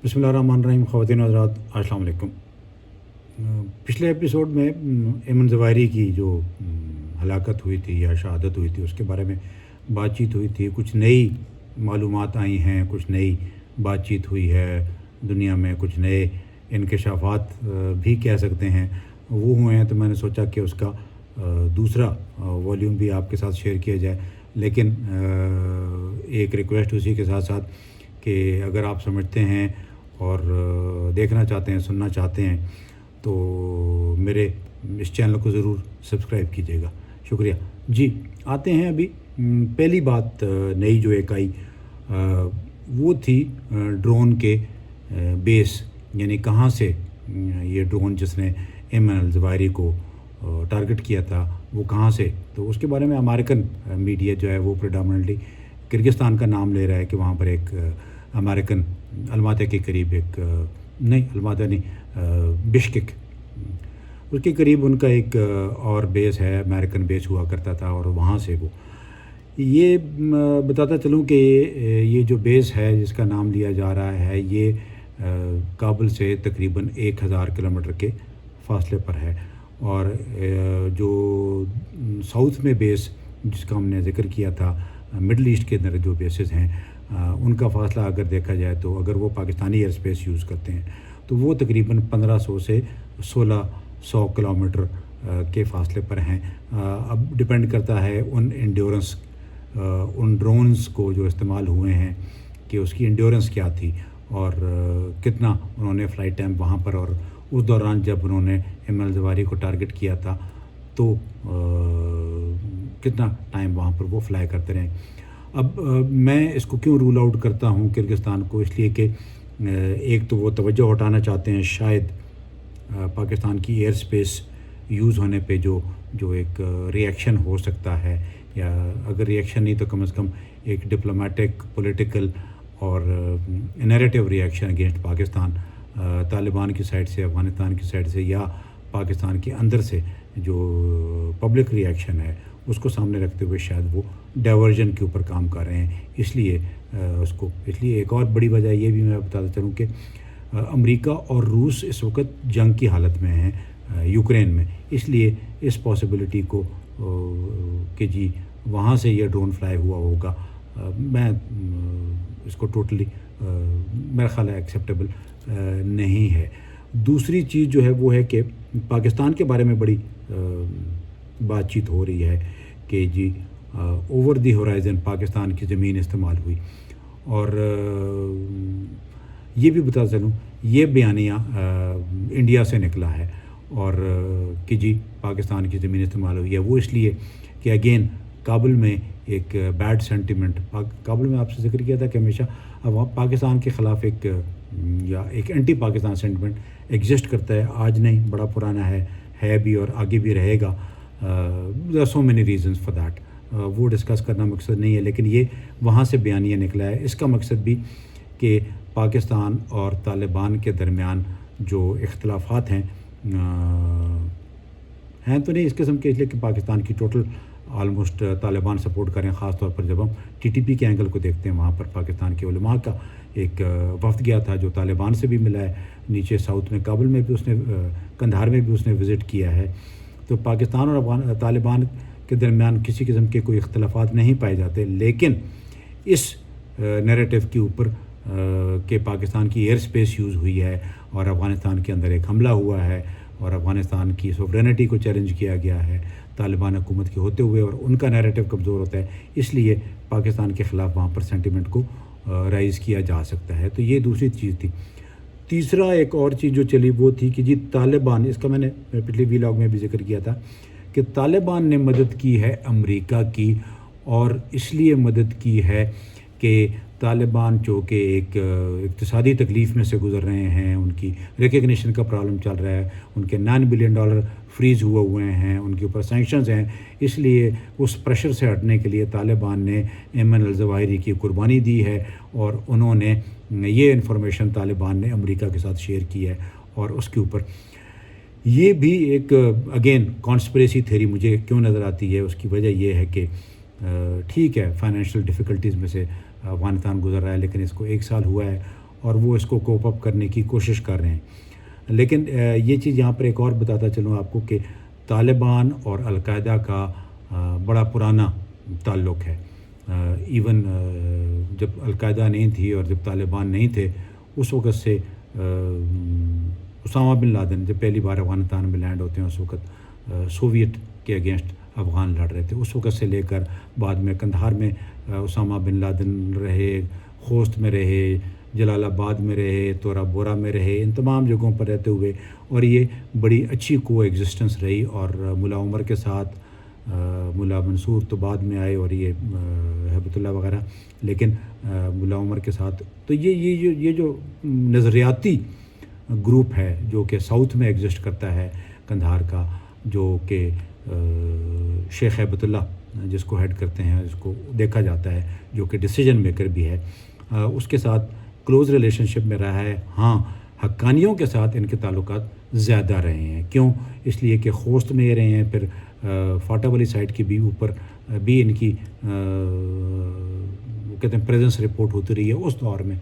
बिस्मिल्लाहिर्रहमानिर्रहीम। ख़वातीन और हज़रात, अस्सलाम वालेकुम। पिछले एपिसोड में एमन ज़वाहिरी की जो हलाकत हुई थी या शहादत हुई थी उसके बारे में बातचीत हुई थी। कुछ नई मालूमात आई हैं, कुछ नई बातचीत हुई है दुनिया में, कुछ नए इंकशाफात भी कह सकते हैं वो हुए हैं। तो मैंने सोचा कि उसका दूसरा वॉल्यूम भी आपके साथ शेयर किया जाए। लेकिन एक रिक्वेस्ट उसी के साथ साथ कि अगर आप समझते हैं और देखना चाहते हैं, सुनना चाहते हैं तो मेरे इस चैनल को ज़रूर सब्सक्राइब कीजिएगा। शुक्रिया जी। आते हैं अभी पहली बात नई जो एक आई वो थी ड्रोन के बेस, यानी कहाँ से ये ड्रोन जिसने एमन अल-ज़वाहिरी को टारगेट किया था वो कहाँ से। तो उसके बारे में अमेरिकन मीडिया जो है वो प्रेडोमिनेंटली किर्गिस्तान का नाम ले रहा है कि वहाँ पर एक अमेरिकन अलमाती के करीब बिश्केक उसके करीब उनका एक और बेस है, अमेरिकन बेस हुआ करता था। और वहाँ से वो ये बताता चलूँ कि ये जो बेस है जिसका नाम लिया जा रहा है ये काबुल से तकरीबन 1000 किलोमीटर के फासले पर है। और जो साउथ में बेस जिसका हमने ज़िक्र किया था, मिडल ईस्ट के अंदर जो बेसेस हैं उनका फ़ासला अगर देखा जाए तो अगर वो पाकिस्तानी एयर स्पेस यूज़ करते हैं तो वो तकरीबन 1500 से 1600 किलोमीटर के फ़ासले पर हैं। अब डिपेंड करता है उन ड्रोन्स को जो इस्तेमाल हुए हैं कि उसकी एंड्योरेंस क्या थी और कितना उन्होंने फ़्लाइट टाइम वहाँ पर, और उस दौरान जब उन्होंने एमन अल-ज़वाहिरी को टारगेट किया था तो कितना टाइम वहाँ पर वो फ्लाई करते रहे। अब मैं इसको क्यों रूल आउट करता हूँ किर्गिस्तान को, इसलिए कि एक तो वो तवज्जो हटाना चाहते हैं शायद पाकिस्तान की एयर स्पेस यूज़ होने पे जो एक रिएक्शन हो सकता है, या अगर रिएक्शन नहीं तो कम से कम एक डिप्लोमेटिक, पॉलिटिकल और narrative reaction against Pakistan Taliban की साइड से, अफ़गानिस्तान की साइड से, या पाकिस्तान के अंदर से जो पब्लिक रिएक्शन है उसको सामने रखते हुए शायद वो डाइवर्जन के ऊपर काम कर रहे हैं। इसलिए एक और बड़ी वजह ये भी मैं बताता चलूँ कि अमेरिका और रूस इस वक्त जंग की हालत में हैं यूक्रेन में, इसलिए इस पॉसिबिलिटी को कि जी वहाँ से ये ड्रोन फ्लाई हुआ होगा, मैं इसको टोटली मेरा ख्याल है एक्सेप्टेबल नहीं है। दूसरी चीज़ जो है वो है कि पाकिस्तान के बारे में बड़ी बातचीत हो रही है कि जी ओवर दी होराइज़न पाकिस्तान की ज़मीन इस्तेमाल हुई। और ये भी बता चलूँ ये बयानिया इंडिया से निकला है और कि जी पाकिस्तान की ज़मीन इस्तेमाल हुई है, वो इसलिए कि अगेन काबुल में एक बैड सेंटिमेंट, काबुल में आपसे ज़िक्र किया था कि हमेशा वहाँ पाकिस्तान के ख़िलाफ़ एक एंटी पाकिस्तान सेंटिमेंट एग्जिस्ट करता है। आज नहीं, बड़ा पुराना है भी और आगे भी रहेगा। There are so many reasons for that, वो डिस्कस करना मकसद नहीं है, लेकिन ये वहाँ से बयानिया निकला है। इसका मकसद भी कि पाकिस्तान और तालिबान के दरमियान जो इख्तलाफात हैं तो नहीं इस किस्म के, इसलिए कि पाकिस्तान की टोटल आलमोस्ट तालिबान सपोर्ट करें, ख़ास तौर पर जब हम टीटीपी के एंगल को देखते हैं। वहाँ पर पाकिस्तान के उलमा का एक वफ़द गया था जो तालिबान से भी मिला है, नीचे साउथ में काबुल में भी उसने, कंधार में भी उसने विज़िट किया है। तो पाकिस्तान और तालिबान के दरमियान किसी किस्म के कोई इख्तलाफात नहीं पाए जाते, लेकिन इस नैरेटिव के ऊपर कि पाकिस्तान की एयर स्पेस यूज़ हुई है और अफ़गानिस्तान के अंदर एक हमला हुआ है और अफ़गानिस्तान की सोवरेनिटी को चैलेंज किया गया है तालिबान हुकूमत के होते हुए, और उनका नैरेटिव कमज़ोर होता है, इसलिए पाकिस्तान के ख़िलाफ़ वहाँ पर सेंटिमेंट को राइज़ किया जा सकता है। तो ये दूसरी चीज़ थी। तीसरा एक और चीज़ जो चली वो थी कि जी तालिबान, इसका मैंने पिछले व्लॉग में भी जिक्र किया था कि तालिबान ने मदद की है अमेरिका की, और इसलिए मदद की है कि तालिबान जो कि एक इक़्तिसादी तकलीफ़ में से गुज़र रहे हैं, उनकी रिकग्निशन का प्रॉब्लम चल रहा है, उनके $9 बिलियन फ्रीज़ हुए हैं, उनके ऊपर सैंक्शंस हैं, इसलिए उस प्रेशर से हटने के लिए तालिबान ने एमन अल-ज़वाहिरी की कुर्बानी दी है। और उन्होंने ये इन्फॉर्मेशन तालिबान ने अमेरिका के साथ शेयर की है, और उसके ऊपर ये भी एक अगेन कॉन्स्पिरेसी थ्योरी मुझे क्यों नज़र आती है, उसकी वजह यह है कि ठीक है फाइनेंशियल डिफ़िकल्टीज़ में से अफ़गानिस्तान गुज़र रहा है, लेकिन इसको 1 साल हुआ है اور وہ اس کو کوپ اپ کرنے کی کوشش کر رہے ہیں۔ لیکن یہ چیز یہاں پر ایک اور بتاتا چلوں آپ کو کہ طالبان اور القاعدہ کا بڑا پرانا تعلق ہے۔ ایون جب القاعدہ نہیں تھی اور جب طالبان نہیں تھے اس وقت سے اسامہ بن لادن جب پہلی بار افغانستان میں لینڈ ہوتے ہیں اس وقت سوویت کے اگینسٹ افغان لڑ رہے تھے، اس وقت سے لے کر بعد میں قندھار میں اسامہ بن لادن رہے، خوست میں رہے، جلال آباد میں رہے، تورا بورا میں رہے، ان تمام جگہوں پر رہتے ہوئے، اور یہ بڑی اچھی کو ایگزسٹنس رہی۔ اور ملا عمر کے ساتھ ملا منصور تو بعد میں آئے اور یہ ہیبت اللہ وغیرہ، لیکن ملا عمر کے ساتھ تو یہ جو نظریاتی گروپ ہے جو کہ ساؤتھ میں ایگزسٹ کرتا ہے قندھار کا، جو کہ شیخ ہیبت اللہ جس کو ہیڈ کرتے ہیں، جس کو دیکھا جاتا ہے جو کہ ڈیسیجن میکر بھی ہے، اس کے ساتھ کلوز ریلیشن شپ میں رہا ہے۔ ہاں، حقانیوں کے ساتھ ان کے تعلقات زیادہ رہے ہیں۔ کیوں؟ اس لیے کہ خوست میں یہ رہے ہیں، پھر فاٹا والی سائڈ کی بھی اوپر بھی ان کی کہتے ہیں پریزنس رپورٹ ہوتی رہی ہے اس دور میں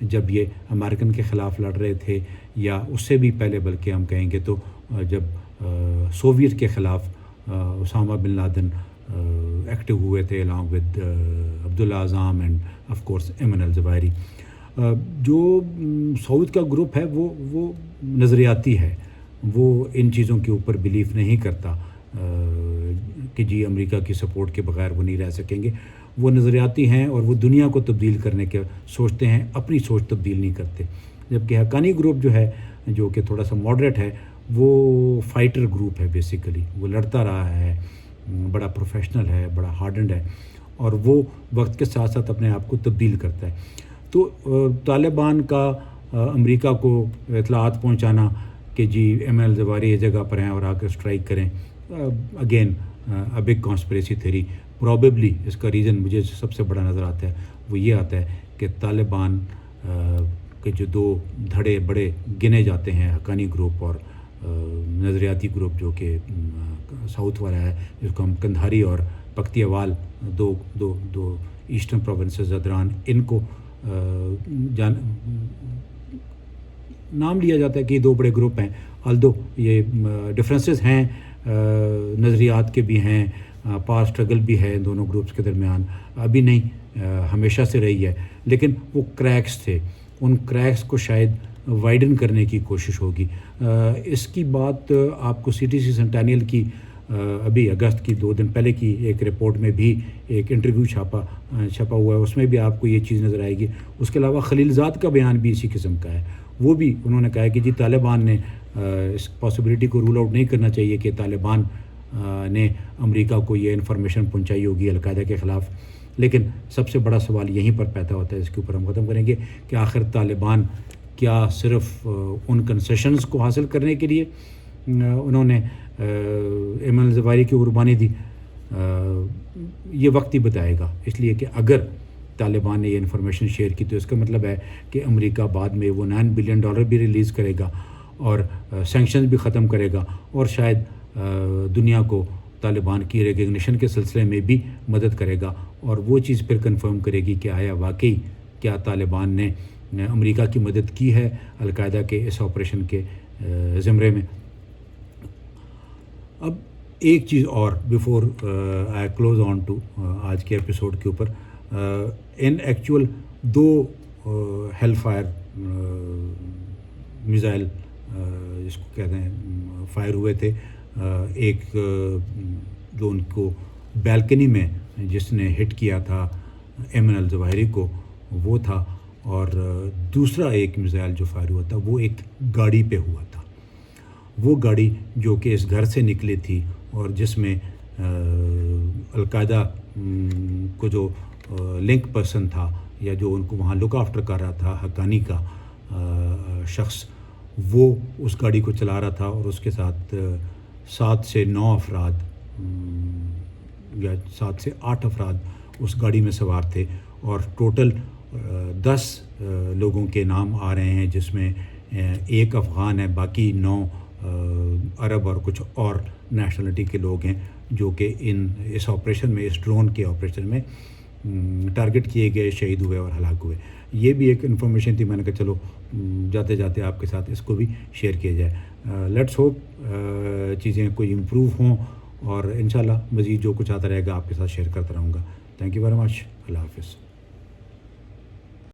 جب یہ امریکن کے خلاف لڑ رہے تھے، یا اس سے بھی پہلے بلکہ ہم کہیں گے تو جب سوویت کے خلاف اسامہ بن لادن ایکٹیو ہوئے تھے along with Abdullah Azzam and of course Ayman al-Zawahiri. جو سعود کا گروپ ہے وہ نظریاتی ہے، وہ ان چیزوں کے اوپر بلیف نہیں کرتا کہ جی امریکہ کی سپورٹ کے بغیر وہ نہیں رہ سکیں گے۔ وہ نظریاتی ہیں اور وہ دنیا کو تبدیل کرنے کے سوچتے ہیں، اپنی سوچ تبدیل نہیں کرتے۔ جبکہ حقانی گروپ جو ہے، جو کہ تھوڑا سا ماڈریٹ ہے، وہ فائٹر گروپ ہے بیسیکلی، وہ لڑتا رہا ہے، بڑا پروفیشنل ہے، بڑا ہارڈنڈ ہے، اور وہ وقت کے ساتھ ساتھ اپنے آپ کو تبدیل کرتا ہے۔ تو طالبان کا امریکہ کو اطلاعات پہنچانا کہ جی ایمن الزواری اس جگہ پر ہیں اور آ کر اسٹرائک کریں، again big conspiracy theory. Probably اس کا ریزن مجھے سب سے بڑا نظر آتا ہے وہ یہ آتا ہے کہ طالبان کے جو دو دھڑے بڑے گنے جاتے ہیں، حقانی گروپ اور نظریاتی گروپ جو کہ ساؤتھ والا ہے، جس کو ہم قندھاری اور پختیاوال دو ایسٹرن پروونسز ادران، ان کو نام لیا جاتا ہے کہ یہ دو بڑے گروپ ہیں۔ الدو یہ ڈفرینسز ہیں، نظریات کے بھی ہیں، پار اسٹرگل بھی ہے دونوں گروپس کے درمیان، ابھی نہیں ہمیشہ سے رہی ہے، لیکن وہ کریکس تھے، ان کریکس کو شاید وائڈن کرنے کی کوشش ہوگی۔ اس کی بات آپ کو CTC سینٹینیل کی ابھی اگست کی 2 دن پہلے کی ایک رپورٹ میں بھی ایک انٹرویو چھپا ہوا ہے، اس میں بھی آپ کو یہ چیز نظر آئے گی۔ اس کے علاوہ خلیل زاد کا بیان بھی اسی قسم کا ہے، وہ بھی انہوں نے کہا ہے کہ جی طالبان نے اس پاسبلٹی کو رول آؤٹ نہیں کرنا چاہیے کہ طالبان نے امریکہ کو یہ انفارمیشن پہنچائی ہوگی القاعدہ کے خلاف۔ لیکن سب سے بڑا سوال یہیں پر پیدا ہوتا ہے، اس کے اوپر ہم ختم کریں گے کہ آخر طالبان کیا صرف ان کنسیشنز کو حاصل کرنے کے لیے انہوں نے ایمن الزوائری کی قربانی دی؟ یہ وقت ہی بتائے گا، اس لیے کہ اگر طالبان نے یہ انفارمیشن شیئر کی تو اس کا مطلب ہے کہ امریکہ بعد میں وہ $9 بلین بھی ریلیز کرے گا اور سینکشنز بھی ختم کرے گا، اور شاید دنیا کو طالبان کی ریکگنیشن کے سلسلے میں بھی مدد کرے گا، اور وہ چیز پھر کنفرم کرے گی کہ آیا واقعی کیا طالبان نے امریکہ کی مدد کی ہے القاعدہ کے اس آپریشن کے زمرے میں۔ اب ایک چیز اور before I close on to آج کے ایپیسوڈ کے اوپر، in actual 2 Hellfire missile جس کو کہتے ہیں فائر ہوئے تھے، ایک جو ان کو بیلکنی میں جس نے ہٹ کیا تھا ایمن الزواہری کو وہ تھا، اور دوسرا ایک میزائل جو فائر ہوا تھا وہ ایک گاڑی پہ ہوا تھا۔ وہ گاڑی جو کہ اس گھر سے نکلی تھی اور جس میں القاعدہ کو جو لنک پرسن تھا یا جو ان کو وہاں لک آفٹر کر رہا تھا، حقانی کا شخص، وہ اس گاڑی کو چلا رہا تھا، اور اس کے ساتھ 7 سے 9 افراد یا 7 سے 8 افراد اس گاڑی میں سوار تھے، اور ٹوٹل 10 لوگوں کے نام آ رہے ہیں، جس میں ایک افغان ہے، باقی 9 عرب اور کچھ اور نیشنلٹی کے لوگ ہیں جو کہ اس آپریشن میں، اس ڈرون کے آپریشن میں ٹارگٹ کیے گئے، شہید ہوئے اور ہلاک ہوئے. یہ بھی ایک انفارمیشن تھی، میں نے کہا چلو جاتے جاتے آپ کے ساتھ اس کو بھی شیئر کیا جائے. لیٹس ہوپ چیزیں کوئی امپروو ہوں، اور انشاءاللہ مزید جو کچھ آتا رہے گا آپ کے ساتھ شیئر کرتا رہوں گا. Thank you very much. اللہ حافظ.